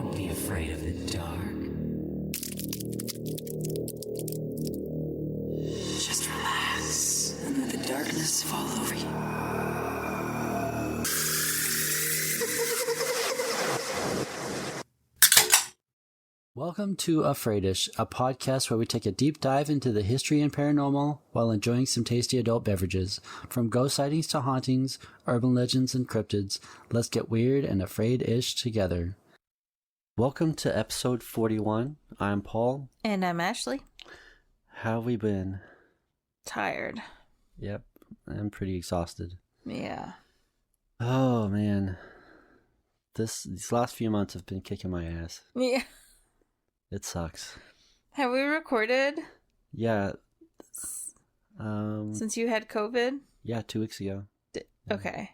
Don't be afraid of the dark. Just relax and let the darkness fall over you. Welcome to Afraidish, a podcast where we take a deep dive into the history and paranormal while enjoying some tasty adult beverages. From ghost sightings to hauntings, urban legends and cryptids, let's get weird and afraid-ish together. Welcome to episode 41. I'm Paul. And I'm Ashley. How have we been? Tired. Yep, I'm pretty exhausted. Yeah. Oh, man. These last few months have been kicking my ass. Yeah. It sucks. Have we recorded? Yeah. Since you had COVID? Yeah, 2 weeks ago. Okay.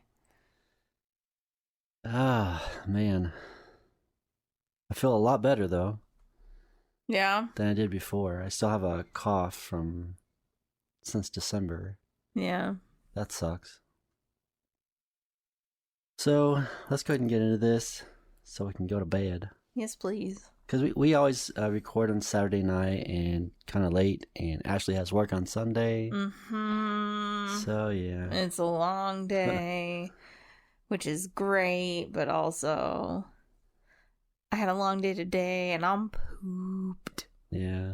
Ah, man. I feel a lot better, though. Yeah? Than I did before. I still have a cough since December. Yeah. That sucks. So, let's go ahead and get into this so we can go to bed. Yes, please. Because we always record on Saturday night and kind of late, and Ashley has work on Sunday. Mm-hmm. So, yeah. It's a long day, which is great, but also I had a long day today, and I'm pooped. Yeah.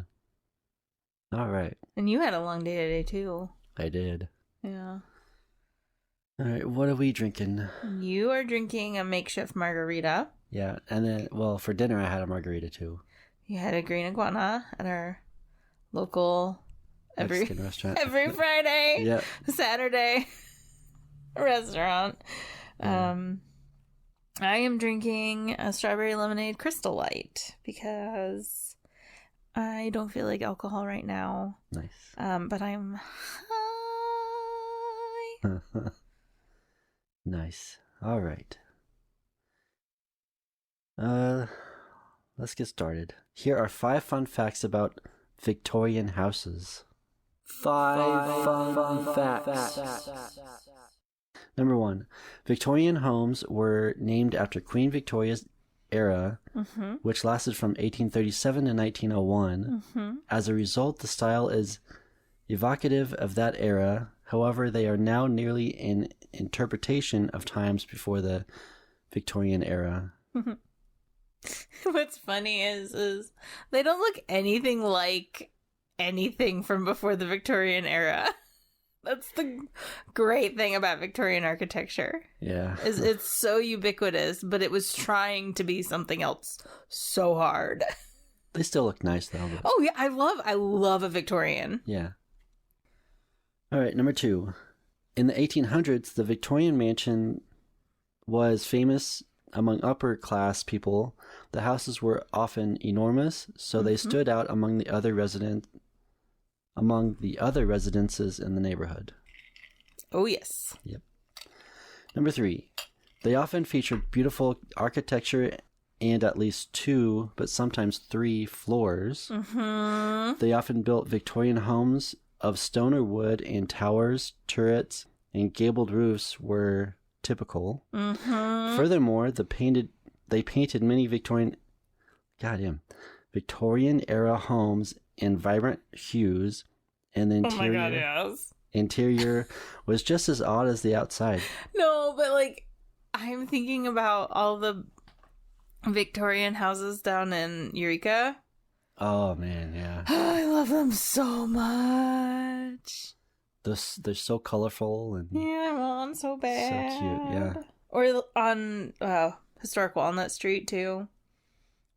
All right. And you had a long day today, too. I did. Yeah. All right, what are we drinking? You are drinking a makeshift margarita. Yeah, and then, well, for dinner I had a margarita too. You had a green iguana at our local Mexican restaurant. every Friday, Yep. Saturday restaurant. Yeah. I am drinking a strawberry lemonade Crystal Light because I don't feel like alcohol right now. Nice. But I'm high. Nice. All right. Let's get started. Here are 5 fun facts about Victorian houses. 5 fun facts. Number 1. Victorian homes were named after Queen Victoria's era, which lasted from 1837 to 1901. As a result, the style is evocative of that era. However, they are now nearly an interpretation of times before the Victorian era. What's funny is they don't look anything like anything from before the Victorian era. That's the great thing about Victorian architecture. Yeah. Is it's so ubiquitous, but it was trying to be something else so hard. They still look nice though. But... Oh yeah, I love a Victorian. Yeah. All right, number 2. In the 1800s, the Victorian mansion was famous among upper class people. The houses were often enormous, so they stood out among the other residences in the neighborhood. Oh yes. Yep. Number 3. They often featured beautiful architecture and at least 2, but sometimes 3 floors. They often built Victorian homes of stone or wood, and towers, turrets, and gabled roofs were typical. Furthermore, they painted many Victorian era homes in vibrant hues, and the interior was just as odd as the outside. No, but like I'm thinking about all the Victorian houses down in Eureka. Oh man, yeah. I love them so much. They're so colorful and Yeah, I want one so bad. so cute, yeah. Or on Historic Walnut Street too.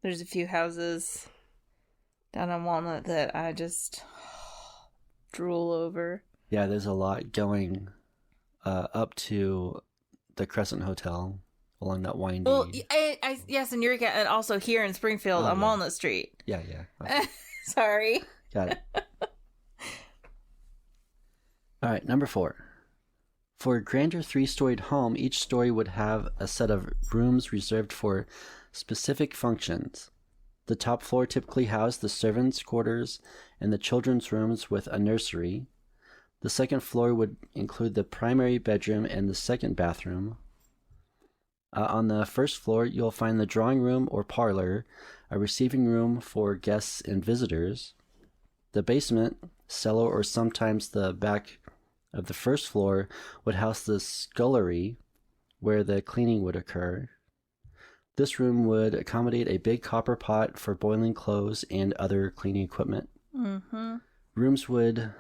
There's a few houses down on Walnut that I just drool over. Yeah, there's a lot going up to the Crescent Hotel along that windy. Well, yes, in Eureka, and also here in Springfield on Walnut Street. Yeah. Okay. Sorry. Got it. All right, number 4. For a grander 3-storied home, each story would have a set of rooms reserved for specific functions. The top floor typically housed the servants' quarters and the children's rooms with a nursery. The second floor would include the primary bedroom and the second bathroom. On the first floor, you'll find the drawing room or parlor, a receiving room for guests and visitors. The basement, cellar, or sometimes the back of the first floor would house the scullery, where the cleaning would occur. This room would accommodate a big copper pot for boiling clothes and other cleaning equipment. Mm-hmm. Rooms would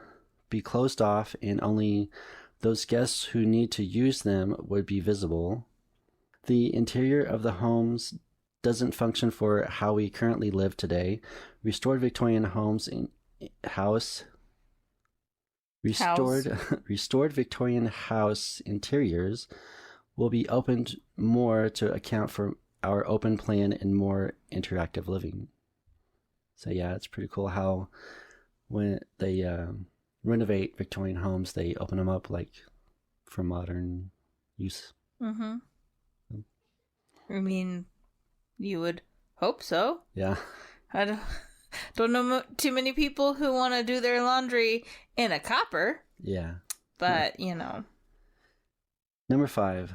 be closed off, and only those guests who need to use them would be visible. The interior of the homes doesn't function for how we currently live today. Restored Victorian house interiors will be opened more to account for our open plan and more interactive living. So yeah, it's pretty cool how when they renovate Victorian homes, they open them up like for modern use. Mm-hmm. I mean, you would hope so. Yeah. I don't know too many people who want to do their laundry in a copper. Yeah. But, you know. Number 5.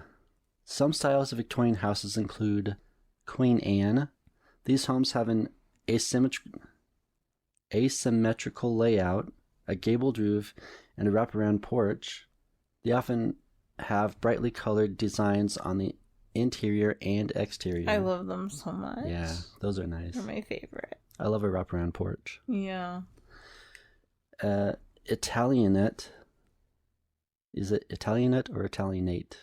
Some styles of Victorian houses include Queen Anne. These homes have an asymmetrical layout, a gabled roof, and a wraparound porch. They often have brightly colored designs on the interior and exterior. I love them so much. Yeah, those are nice. They're my favorite. I love a wraparound porch. Yeah. Italianate. Is it Italianate or Italianate?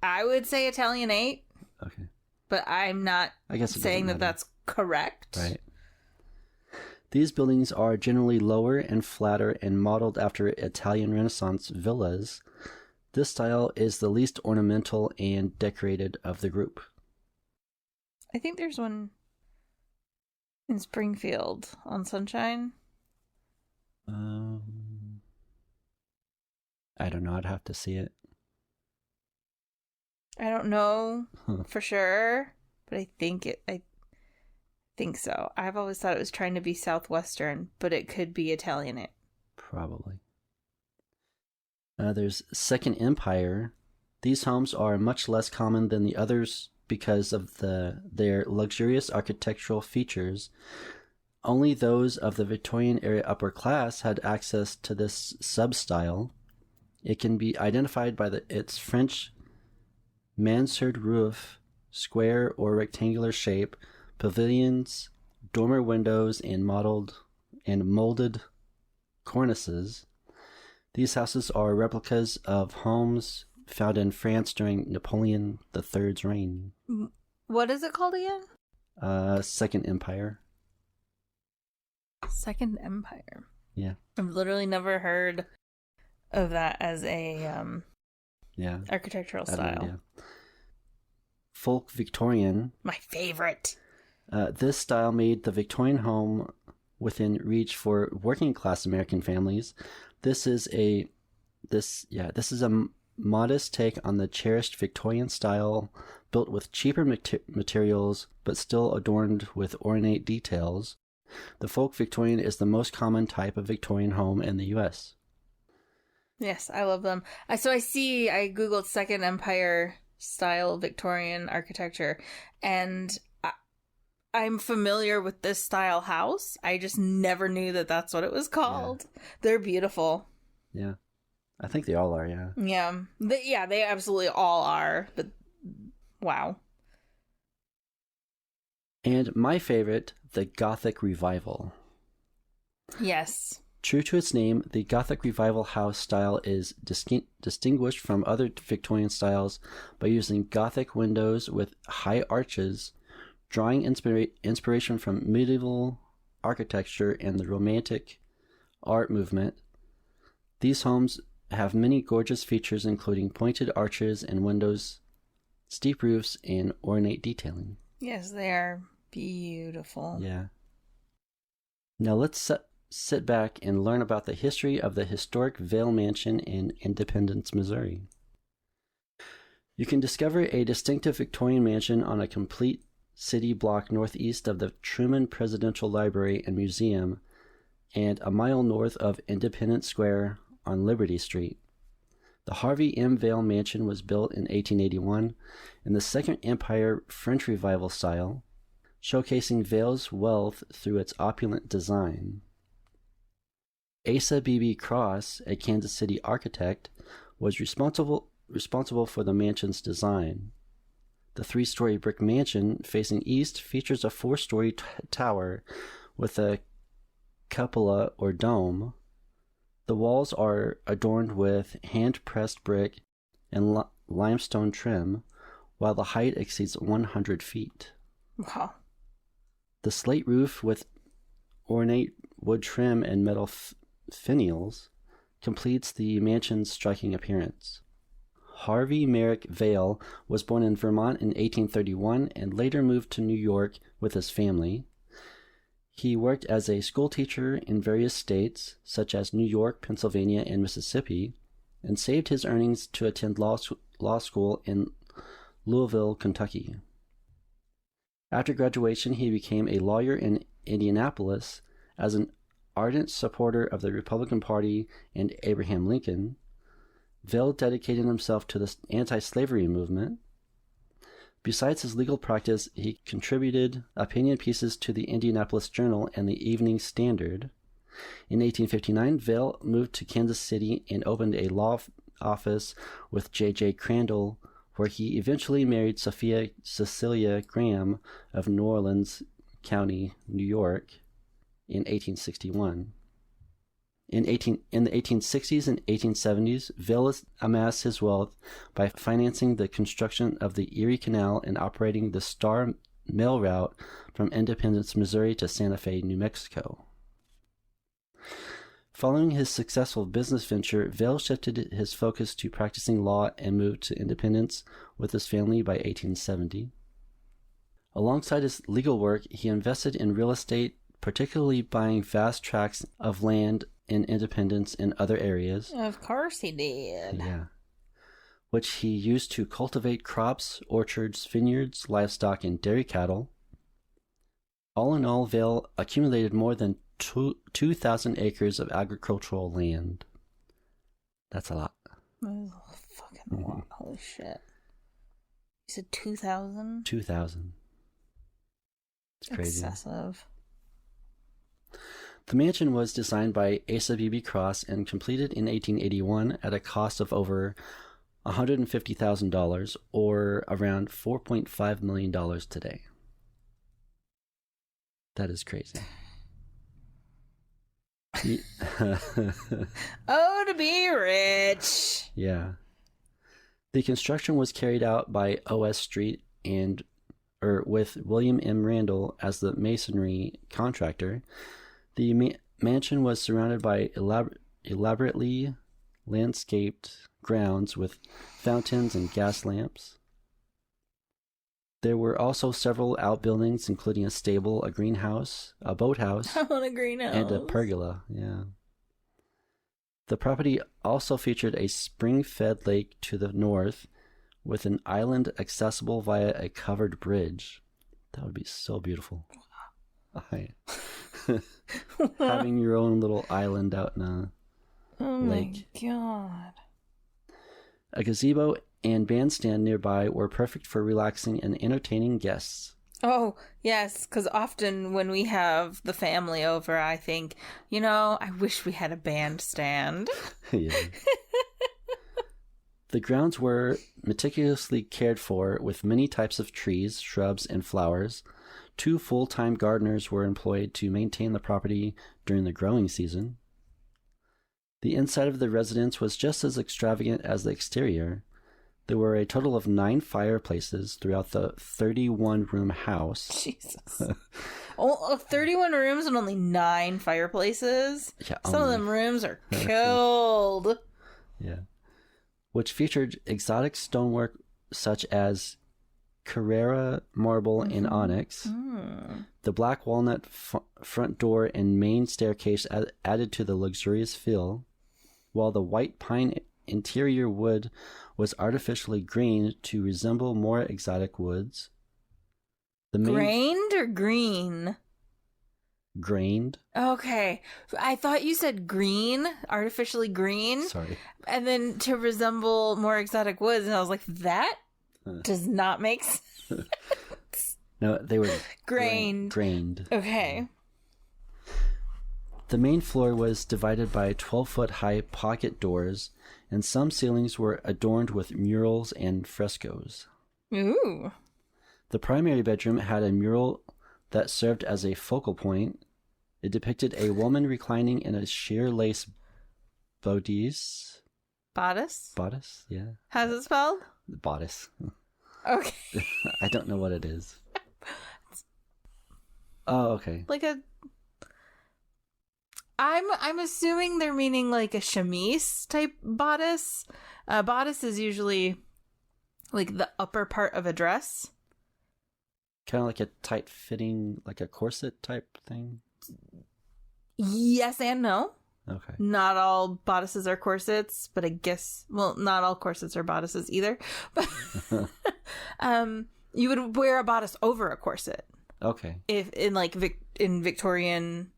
I would say Italianate. Okay. But I'm not saying that that's correct. Right. These buildings are generally lower and flatter and modeled after Italian Renaissance villas. This style is the least ornamental and decorated of the group. I think there's one in Springfield on Sunshine. I don't know. I'd have to see it. I don't know for sure, but I think so. I've always thought it was trying to be Southwestern, but it could be Italianate. Probably. There's Second Empire. These homes are much less common than the others because of their luxurious architectural features. Only those of the Victorian era upper class had access to this sub-style. It can be identified by its French mansard roof, square or rectangular shape, pavilions, dormer windows, and molded cornices. These houses are replicas of homes found in France during Napoleon III's reign. What is it called again? Second Empire. Second Empire. Yeah. I've literally never heard of that as a architectural style. Folk Victorian. My favorite. This style made the Victorian home within reach for working class American families. This is a modest take on the cherished Victorian style, built with cheaper materials but still adorned with ornate details. The folk Victorian is the most common type of Victorian home in the U.S. Yes, I love them. I googled Second Empire style Victorian architecture, and I'm familiar with this style house. I just never knew that that's what it was called. Yeah. They're beautiful. Yeah. I think they all are, yeah. Yeah. They absolutely all are. But wow. And my favorite, the Gothic Revival. Yes. True to its name, the Gothic Revival house style is distinguished from other Victorian styles by using Gothic windows with high arches, drawing inspiration from medieval architecture and the Romantic art movement. These homes have many gorgeous features, including pointed arches and windows, steep roofs, and ornate detailing. Yes, they are beautiful. Yeah. Now let's sit back and learn about the history of the historic Vaile Mansion in Independence, Missouri. You can discover a distinctive Victorian mansion on a complete city block northeast of the Truman Presidential Library and Museum and a mile north of Independence Square on Liberty Street. The Harvey M. Vaile Mansion was built in 1881 in the Second Empire French Revival style, showcasing Vaile's wealth through its opulent design. Asa B.B. Cross, a Kansas City architect, was responsible for the mansion's design. The 3-story brick mansion facing east features a 4-story tower with a cupola or dome. The walls are adorned with hand-pressed brick and limestone trim, while the height exceeds 100 feet. Wow. The slate roof with ornate wood trim and metal finials completes the mansion's striking appearance. Harvey Merrick Vaile was born in Vermont in 1831 and later moved to New York with his family. He worked as a schoolteacher in various states, such as New York, Pennsylvania, and Mississippi, and saved his earnings to attend law school in Louisville, Kentucky. After graduation, he became a lawyer in Indianapolis. As an ardent supporter of the Republican Party and Abraham Lincoln, Vaile dedicated himself to the anti-slavery movement. Besides his legal practice, he contributed opinion pieces to the Indianapolis Journal and the Evening Standard. In 1859, Vaile moved to Kansas City and opened a law office with J.J. Crandall, where he eventually married Cecilia Graham of New Orleans County, New York, in 1861. In the 1860s and 1870s, Vaile amassed his wealth by financing the construction of the Erie Canal and operating the Star Mail route from Independence, Missouri to Santa Fe, New Mexico. Following his successful business venture, Vaile shifted his focus to practicing law and moved to Independence with his family by 1870. Alongside his legal work, he invested in real estate, particularly buying vast tracts of land in Independence and other areas. Of course he did. Yeah. Which he used to cultivate crops, orchards, vineyards, livestock, and dairy cattle. All in all, Vaile accumulated more than 2,000 acres of agricultural land. That's a lot. That is a fucking lot. Holy shit. You said 2,000? 2,000. It's crazy. Excessive. The mansion was designed by Asa B.B. Cross and completed in 1881 at a cost of over $150,000, or around $4.5 million today. That is crazy. Oh, to be rich. Yeah. The construction was carried out by O.S. Street with William M. Randall as the masonry contractor. The mansion was surrounded by elaborately landscaped grounds with fountains and gas lamps. There were also several outbuildings, including a stable, a greenhouse, a boathouse, I want a greenhouse. and a pergola. Yeah. The property also featured a spring-fed lake to the north, with an island accessible via a covered bridge. That would be so beautiful. Having your own little island out in a lake. My God. A gazebo and bandstand nearby were perfect for relaxing and entertaining guests. Oh, yes, because often when we have the family over, I think, I wish we had a bandstand. Yeah. The grounds were meticulously cared for with many types of trees, shrubs, and flowers. 2 full-time gardeners were employed to maintain the property during the growing season. The inside of the residence was just as extravagant as the exterior. There were a total of 9 fireplaces throughout the 31-room house. Jesus. 31 rooms and only 9 fireplaces? Yeah, some of them rooms are cold. Yeah. Which featured exotic stonework such as Carrara marble and onyx. The black walnut front door and main staircase added to the luxurious feel, while the white pine interior wood was artificially grained to resemble more exotic woods. Grained or green? grained. Okay. I thought you said green, artificially green. Sorry. And then to resemble more exotic woods. And I was like, that does not make sense. No, they were grained. Grained. Okay. The main floor was divided by 12-foot-high pocket doors, and some ceilings were adorned with murals and frescoes. Ooh. The primary bedroom had a mural that served as a focal point. It depicted a woman reclining in a sheer lace bodice. Bodice? Bodice, yeah. How's it spelled? Bodice. Okay. I don't know what it is. Oh, okay. Like a... I'm assuming they're meaning like a chemise type bodice. Bodice is usually like the upper part of a dress. Kind of like a tight fitting, like a corset type thing? Yes and no. Okay. Not all bodices are corsets, but I guess, well, not all corsets are bodices either. But you would wear a bodice over a corset. Okay. If in like in Victorian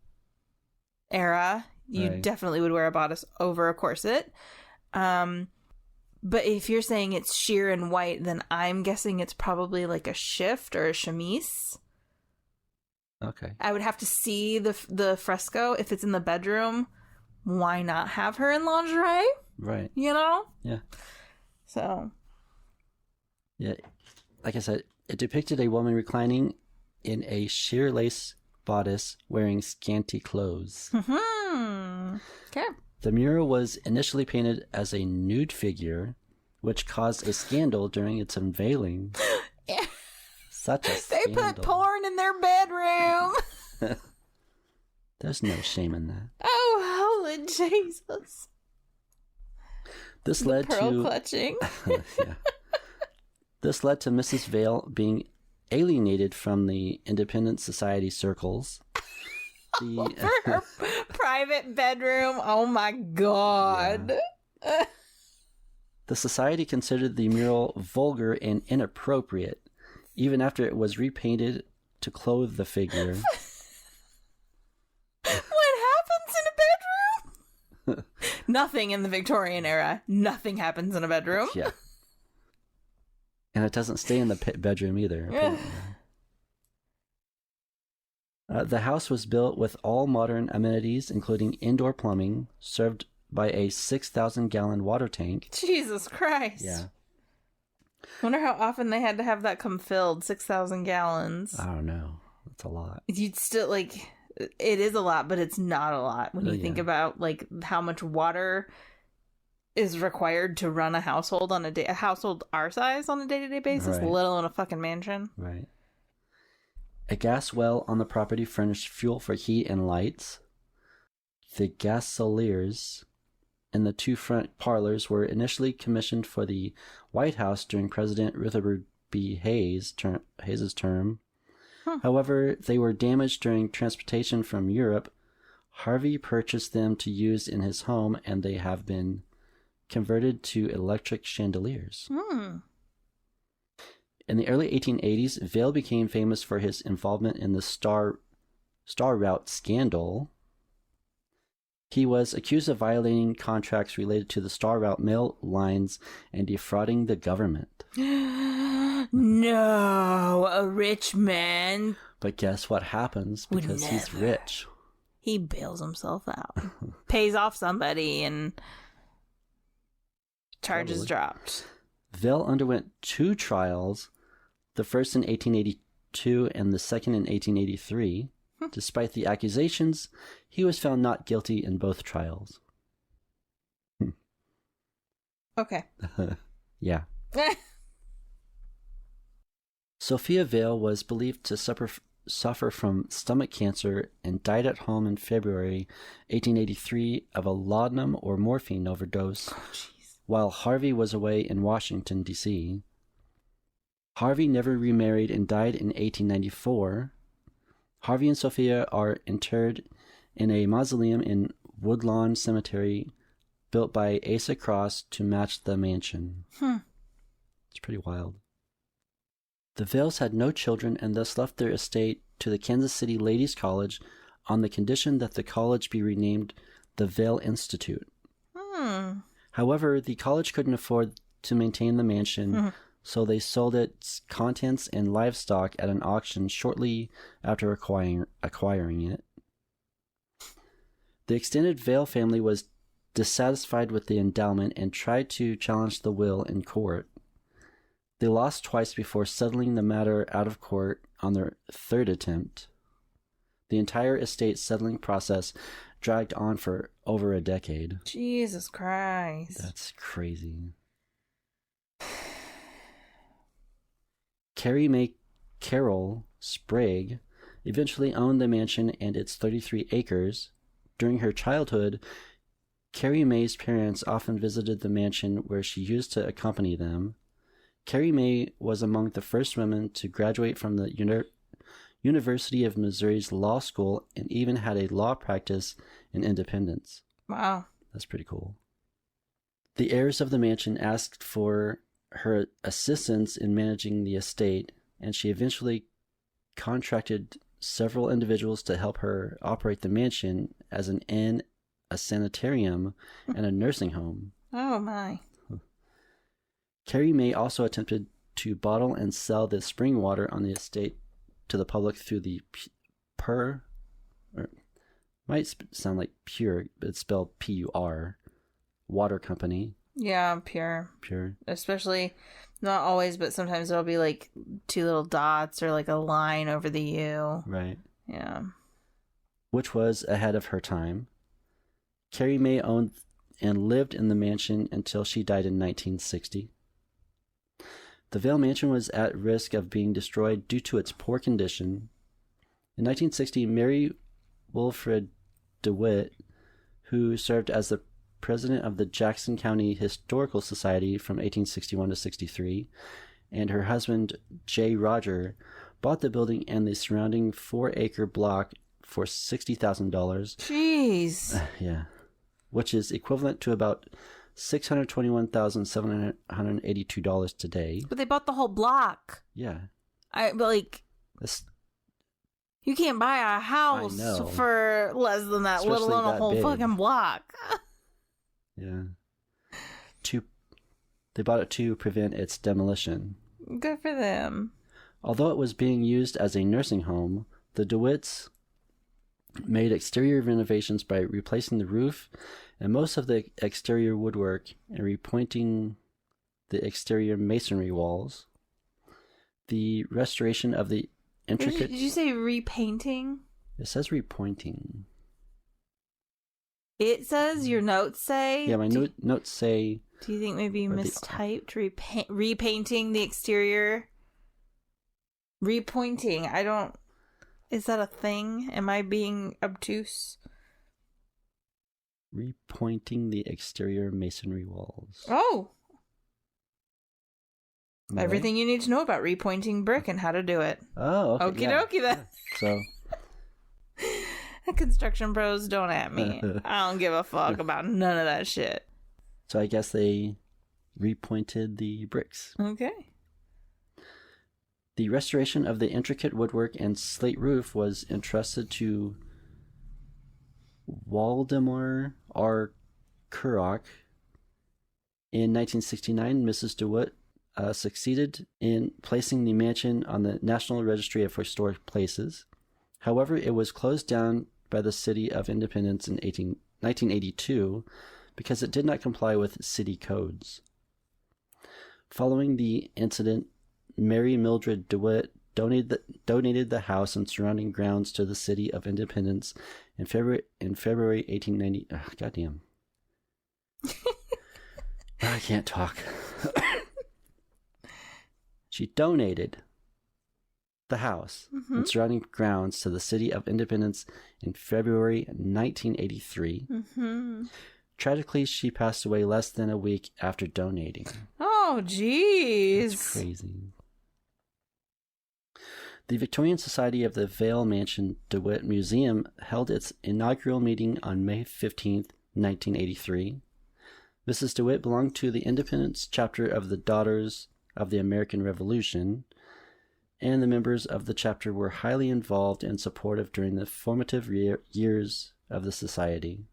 era, you Right. definitely would wear a bodice over a corset. But if you're saying it's sheer and white, then I'm guessing it's probably like a shift or a chemise. Okay. I would have to see the fresco. If it's in the bedroom, why not have her in lingerie? Right. You know? Yeah. So. Yeah. Like I said, it depicted a woman reclining in a sheer lace bodice wearing scanty clothes. Okay. The mural was initially painted as a nude figure, which caused a scandal during its unveiling. Yeah. Such a They scandal. put porn in their bedroom. There's no shame in that. Oh, holy Jesus. This led Pearl to clutching. yeah. This led to Mrs. Vaile being alienated from the independent society circles. For her private bedroom. Oh my God. Yeah. The society considered the mural vulgar and inappropriate, even after it was repainted to clothe the figure. What happens in a bedroom? Nothing in the Victorian era. Nothing happens in a bedroom. Yeah. And it doesn't stay in the bedroom either. Apparently. The house was built with all modern amenities, including indoor plumbing, served by a 6,000-gallon water tank. Jesus Christ. Yeah. Wonder how often they had to have that come filled. 6,000 gallons. I don't know. That's a lot. You'd still, like, it is a lot, but it's not a lot when you think about, like, how much water is required to run a household on a household our size on a day-to-day basis, Right. let alone a fucking mansion. Right. A gas well on the property furnished fuel for heat and lights. The gasoliers in the two front parlors were initially commissioned for the White House during President Rutherford B. Hayes' term. However, they were damaged during transportation from Europe. Harvey purchased them to use in his home, and they have been converted to electric chandeliers. In the early 1880s, Vaile became famous for his involvement in the Star Route scandal. He was accused of violating contracts related to the Star Route mail lines and defrauding the government. No, a rich man. But guess what happens? Because he's rich. He bails himself out. Pays off somebody and charges dropped. Vaile underwent 2 trials, the first in 1882 and the second in 1883. Despite the accusations, he was found not guilty in both trials. Okay. Yeah. Sophia Vaile was believed to suffer from stomach cancer and died at home in February 1883 of a laudanum or morphine overdose while Harvey was away in Washington, D.C. Harvey never remarried and died in 1894. Harvey and Sophia are interred in a mausoleum in Woodlawn Cemetery built by Asa Cross to match the mansion. It's pretty wild. The Vailes had no children and thus left their estate to the Kansas City Ladies College on the condition that the college be renamed the Vaile Institute. However, the college couldn't afford to maintain the mansion, so they sold its contents and livestock at an auction shortly after acquiring it. The extended Vaile family was dissatisfied with the endowment and tried to challenge the will in court. They lost twice before settling the matter out of court on their third attempt. The entire estate settling process dragged on for over a decade. Jesus Christ. That's crazy. Carrie May Carroll Sprague eventually owned the mansion and its 33 acres. During her childhood, Carrie May's parents often visited the mansion where she used to accompany them. Carrie May was among the first women to graduate from the University of Missouri's law school and even had a law practice in Independence. Wow. That's pretty cool. The heirs of the mansion asked for her assistance in managing the estate, and she eventually contracted several individuals to help her operate the mansion as an inn, a sanitarium, and a nursing home. Oh, my. Carrie May also attempted to bottle and sell the spring water on the estate to the public through the might sound like pure, but it's spelled P-U-R, water company. Yeah, pure. Pure. Especially, not always, but sometimes it'll be like two little dots or like a line over the U. Right. Yeah. Which was ahead of her time. Carrie May owned and lived in the mansion until she died in 1960. The Vaile Mansion was at risk of being destroyed due to its poor condition. In 1960, Mary Wilfred DeWitt, who served as the president of the Jackson County Historical Society from 1861 to 63, and her husband, J. Roger, bought the building and the surrounding 4-acre block for $60,000. Jeez. Yeah. Which is equivalent to about $621,782 today. But they bought the whole block. Yeah. You can't buy a house for less than that, Especially let alone a whole big. fucking block. Yeah. They bought it to prevent its demolition. Good for them. Although it was being used as a nursing home, the DeWitts made exterior renovations by replacing the roof and most of the exterior woodwork and repointing the exterior masonry walls. The restoration of the intricate... Did you say repainting? It says repointing. It says? Your notes say? Yeah, my notes say... Do you think maybe you mistyped? Repainting the exterior? Repointing. I don't... Is that a thing? Am I being obtuse? Repointing the exterior masonry walls. Oh! Right? Everything you need to know about repointing brick and how to do it. Oh, okay. Okie dokie then. So... Construction bros, don't at me. I don't give a fuck about none of that shit. So I guess they repointed the bricks. Okay. The restoration of the intricate woodwork and slate roof was entrusted to Waldemar R. Kurok. In 1969, Mrs. DeWitt succeeded in placing the mansion on the National Registry of Historic Places. However, it was closed down by the City of Independence in 1982 because it did not comply with city codes. Following the incident, Mary Mildred DeWitt donated the house and surrounding grounds to the City of Independence in February 1890. Oh, goddamn. I can't talk. She donated the house and surrounding grounds to the City of Independence in February 1983. Tragically, she passed away less than a week after donating. Oh, jeez. That's crazy. The Victorian Society of the Vaile Mansion DeWitt Museum held its inaugural meeting on May 15th, 1983. Mrs. DeWitt belonged to the Independence chapter of the Daughters of the American Revolution. and the members of the chapter were highly involved and supportive during the formative years of the society.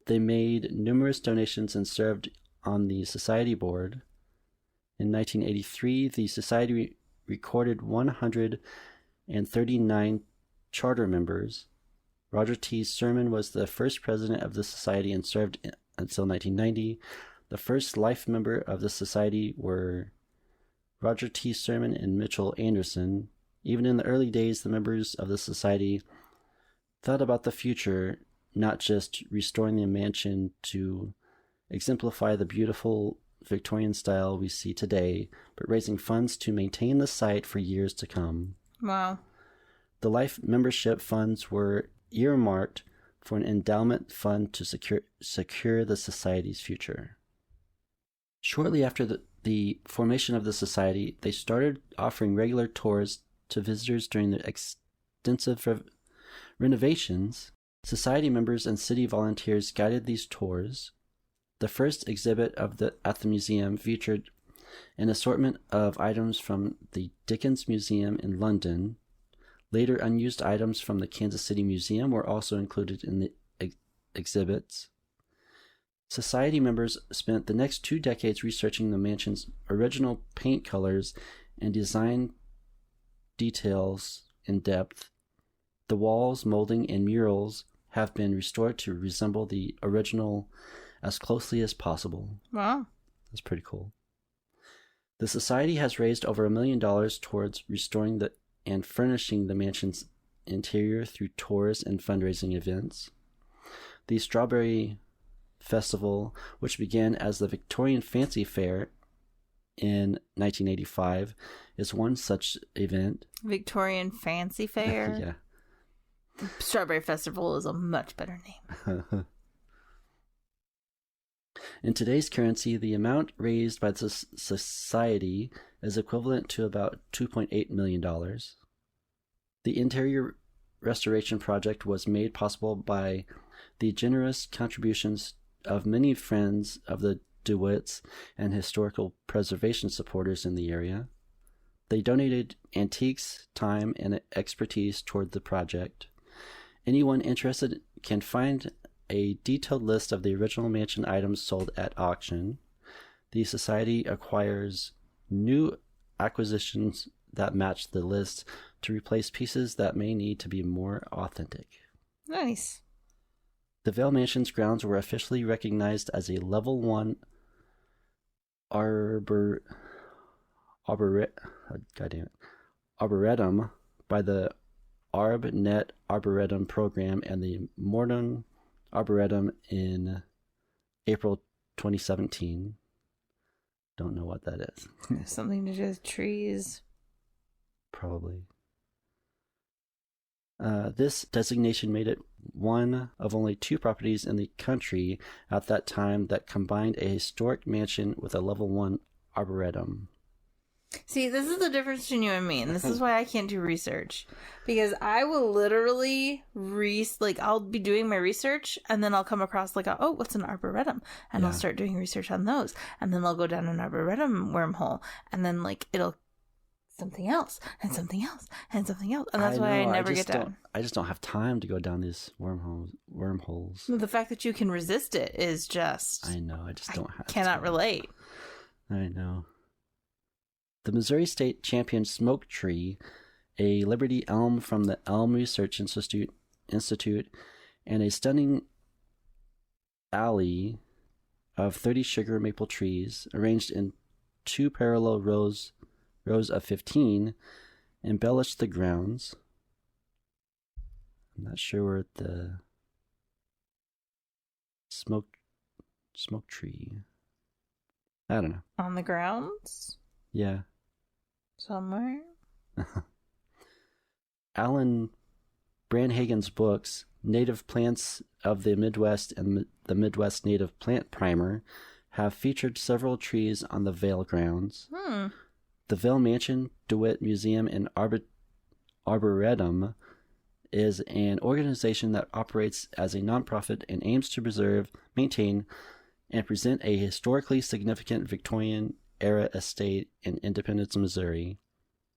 They made numerous donations and served on the society board. In 1983, the society recorded 139 charter members. Roger T. Sherman was the first president of the society and served until 1990. The first life member of the society were Roger T. Sherman and Mitchell Anderson. Even in the early days, the members of the society thought about the future, not just restoring the mansion to exemplify the beautiful Victorian style we see today, but raising funds to maintain the site for years to come. Wow. The life membership funds were earmarked for an endowment fund to secure the society's future. Shortly after the formation of the society, they started offering regular tours to visitors during the extensive renovations. Society members and city volunteers guided these tours. The first exhibit at the museum featured an assortment of items from the Dickens Museum in London. Later, unused items from the Kansas City Museum were also included in the exhibits. Society members spent the next 2 decades researching the mansion's original paint colors and design details in depth. The walls, molding, and murals have been restored to resemble the original as closely as possible. Wow. That's pretty cool. The society has raised over $1 million towards restoring and furnishing the mansion's interior through tours and fundraising events. The Strawberry Festival, which began as the Victorian Fancy Fair in 1985, is one such event. Victorian Fancy Fair? Yeah. Strawberry Festival is a much better name. In today's currency, the amount raised by the society is equivalent to about $2.8 million. The interior restoration project was made possible by the generous contributions of many friends of the DeWitts and historical preservation supporters in the area. They donated antiques, time, and expertise toward the project. Anyone interested can find a detailed list of the original mansion items sold at auction. The society acquires new acquisitions that match the list to replace pieces that may need to be more authentic. Nice. The Vaile Mansion's grounds were officially recognized as a Level 1 arboretum by the ArbNet Arboretum Program and the Modern Arboretum in April 2017. Don't know what that is. Something to do with trees. Probably. This designation made it one of only 2 properties in the country at that time that combined a historic mansion with a Level 1 arboretum. See, this is the difference between you and me, and this is why I can't do research. Because I will literally I'll be doing my research, and then I'll come across what's an arboretum? And I'll start doing research on those. And then I'll go down an arboretum wormhole, and then it'll something else, and something else, and something else. And that's why I never get down. I just don't have time to go down these wormholes. The fact that you can resist it is just... I know, I just don't have cannot time. relate. I know. The Missouri State Champion Smoke Tree, a Liberty elm from the Elm Research Institute, and a stunning alley of 30 sugar maple trees arranged in 2 parallel rows of 15 embellished the grounds. I'm not sure where the smoke tree. I don't know. On the grounds? Yeah. Somewhere? Alan Branhagen's books, Native Plants of the Midwest and the Midwest Native Plant Primer, have featured several trees on the Vaile grounds. The Vaile Mansion, DeWitt Museum, and Arboretum is an organization that operates as a nonprofit and aims to preserve, maintain, and present a historically significant Victorian-era estate in Independence, Missouri.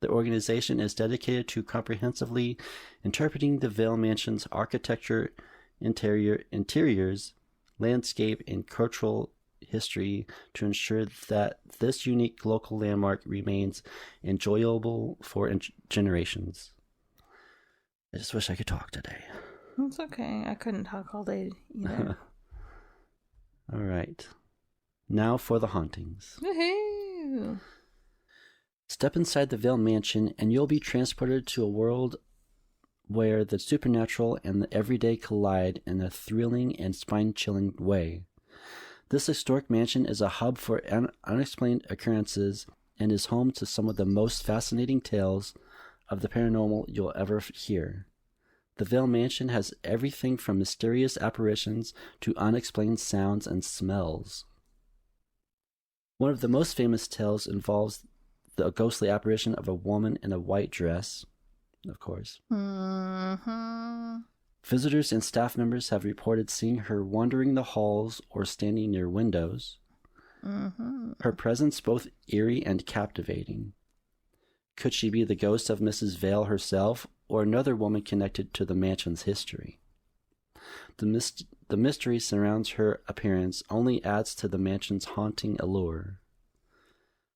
The organization is dedicated to comprehensively interpreting the Vaile Mansion's architecture, interiors, landscape, and cultural history to ensure that this unique local landmark remains enjoyable for generations. I just wish I could talk today. It's okay. I couldn't talk all day either. All right. Now for the hauntings. Woohoo! Step inside the Vaile Mansion and you'll be transported to a world where the supernatural and the everyday collide in a thrilling and spine-chilling way. This historic mansion is a hub for unexplained occurrences and is home to some of the most fascinating tales of the paranormal you'll ever hear. The Vaile Mansion has everything from mysterious apparitions to unexplained sounds and smells. One of the most famous tales involves the ghostly apparition of a woman in a white dress, of course. Mm-hmm. Visitors and staff members have reported seeing her wandering the halls or standing near windows. Mm-hmm. Her presence both eerie and captivating. Could she be the ghost of Mrs. Vaile herself, or another woman connected to the mansion's history? The mystery surrounds her appearance only adds to the mansion's haunting allure.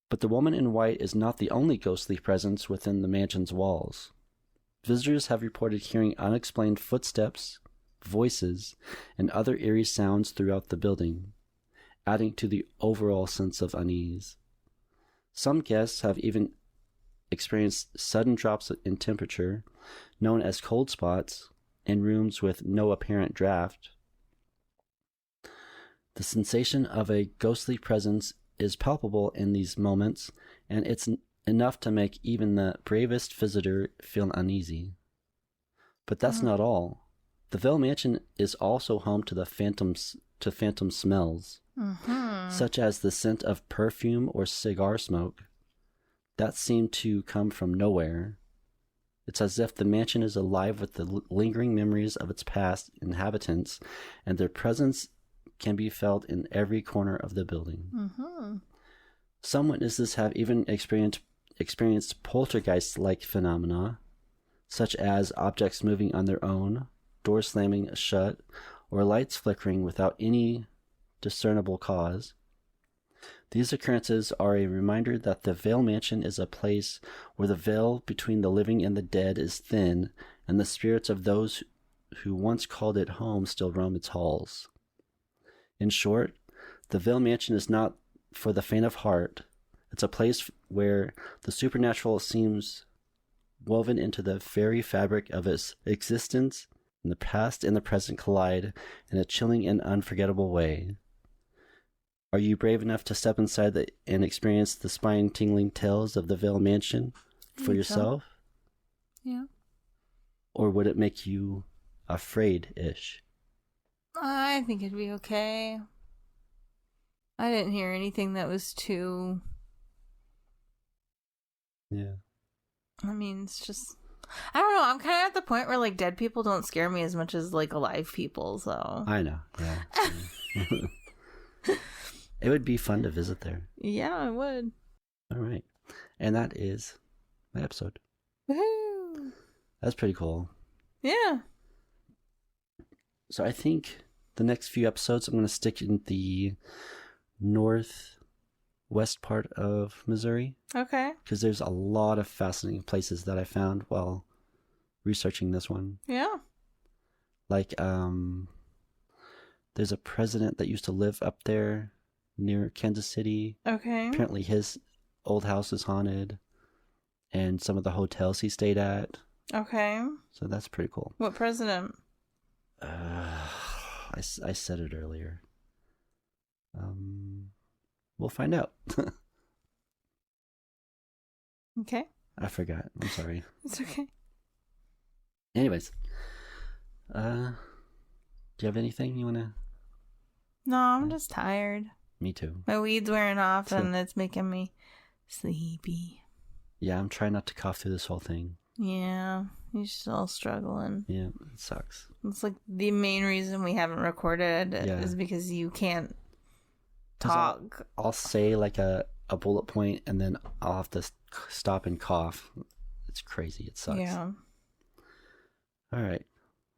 But the woman in white is not the only ghostly presence within the mansion's walls. Visitors have reported hearing unexplained footsteps, voices, and other eerie sounds throughout the building, adding to the overall sense of unease. Some guests have even experienced sudden drops in temperature, known as cold spots, in rooms with no apparent draft. The sensation of a ghostly presence is palpable in these moments, and it's enough to make even the bravest visitor feel uneasy. But that's not all. The Vaile Mansion is also home to phantom smells, such as the scent of perfume or cigar smoke that seem to come from nowhere. It's as if the mansion is alive with the lingering memories of its past inhabitants, and their presence can be felt in every corner of the building. Mm-hmm. Some witnesses have even experienced poltergeist-like phenomena, such as objects moving on their own, doors slamming shut, or lights flickering without any discernible cause. These occurrences are a reminder that the Vaile Mansion is a place where the veil between the living and the dead is thin, and the spirits of those who once called it home still roam its halls. In short, the Vaile Mansion is not for the faint of heart. It's a place where the supernatural seems woven into the very fabric of its existence, and the past and the present collide in a chilling and unforgettable way. Are you brave enough to step inside and experience the spine-tingling tales of the Vaile Mansion for yourself? So. Yeah. Or would it make you afraid-ish? I think it'd be okay. I didn't hear anything that was too... Yeah. I mean, it's just... I don't know. I'm kind of at the point where, like, dead people don't scare me as much as, like, alive people, so... I know, yeah. It would be fun to visit there. Yeah, it would. All right. And that is my episode. Woohoo! That's pretty cool. Yeah. So I think the next few episodes I'm going to stick in the northwest part of Missouri. Okay. Because there's a lot of fascinating places that I found while researching this one. Yeah. Like, there's a president that used to live up there near Kansas City. Okay. Apparently his old house is haunted, and some of the hotels he stayed at. Okay. So that's pretty cool. What president? I said it earlier. We'll find out. Okay. I forgot. I'm sorry. It's okay. Anyways, do you have anything you want to... No, I'm just tired. Me too. My weed's wearing off and it's making me sleepy. Yeah, I'm trying not to cough through this whole thing. Yeah, you're still struggling. Yeah, it sucks. It's like the main reason we haven't recorded is because you can't talk. I'll say like a bullet point, and then I'll have to stop and cough. It's crazy. It sucks. Yeah. All right.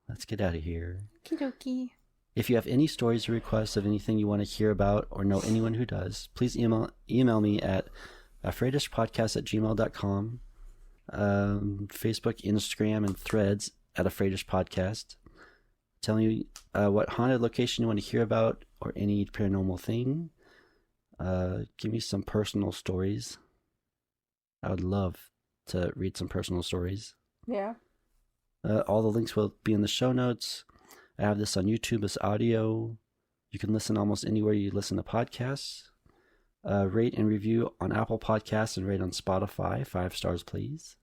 Let's get out of here. Okie dokie. If you have any stories or requests of anything you want to hear about or know anyone who does, please email me at afraidishpodcast@gmail.com. Facebook, Instagram, and Threads at afraidishpodcast. Tell me what haunted location you want to hear about or any paranormal thing. Give me some personal stories. I would love to read some personal stories. Yeah. All the links will be in the show notes. I have this on YouTube as audio. You can listen almost anywhere you listen to podcasts. Rate and review on Apple Podcasts and rate on Spotify. 5 stars, please.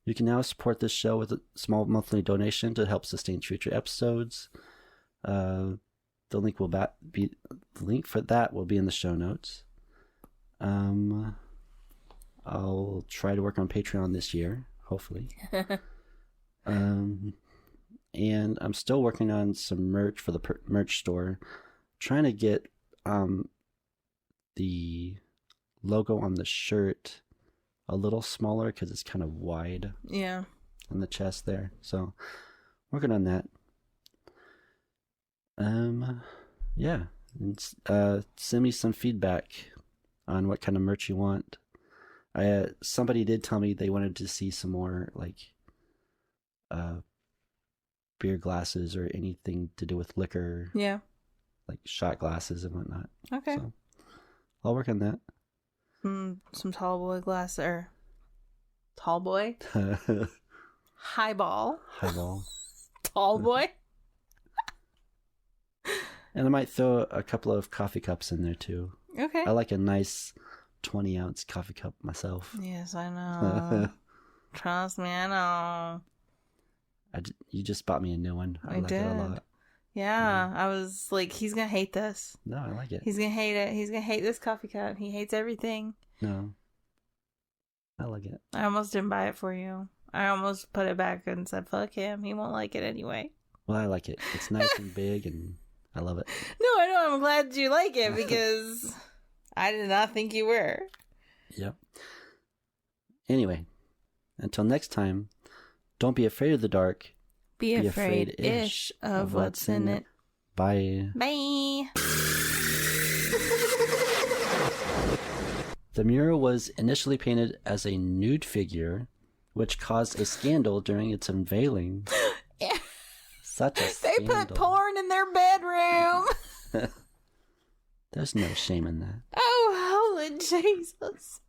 You can now support this show with a small monthly donation to help sustain future episodes. The link for that will be in the show notes. I'll try to work on Patreon this year, hopefully. And I'm still working on some merch for the merch store. Trying to get the logo on the shirt a little smaller because it's kind of wide. Yeah. On the chest there. So working on that. Yeah. And, send me some feedback on what kind of merch you want. Somebody did tell me they wanted to see some more like beer glasses or anything to do with liquor. Yeah. Like shot glasses and whatnot. Okay. So I'll work on that. Some tall boy glass or tall boy? Highball. Tall boy. And I might throw a couple of coffee cups in there too. Okay. I like a nice 20-ounce coffee cup myself. Yes, I know. Trust me, I know. You just bought me a new one. I like did. it a lot. Yeah, I was like, he's gonna hate this. No, I like it. He's gonna hate it. He's gonna hate this coffee cup. He hates everything. No, I like it. I almost didn't buy it for you. I almost put it back and said, fuck him. He won't like it anyway. Well, I like it. It's nice and big, and I love it. No, I know. I'm glad you like it because I did not think you were. Yep. Anyway, until next time, don't be afraid of the dark. Be afraid-ish of what's in it. Bye. Bye. The mural was initially painted as a nude figure, which caused a scandal during its unveiling. Yeah. Such a scandal. They put porn in their bedroom. There's no shame in that. Oh, holy Jesus.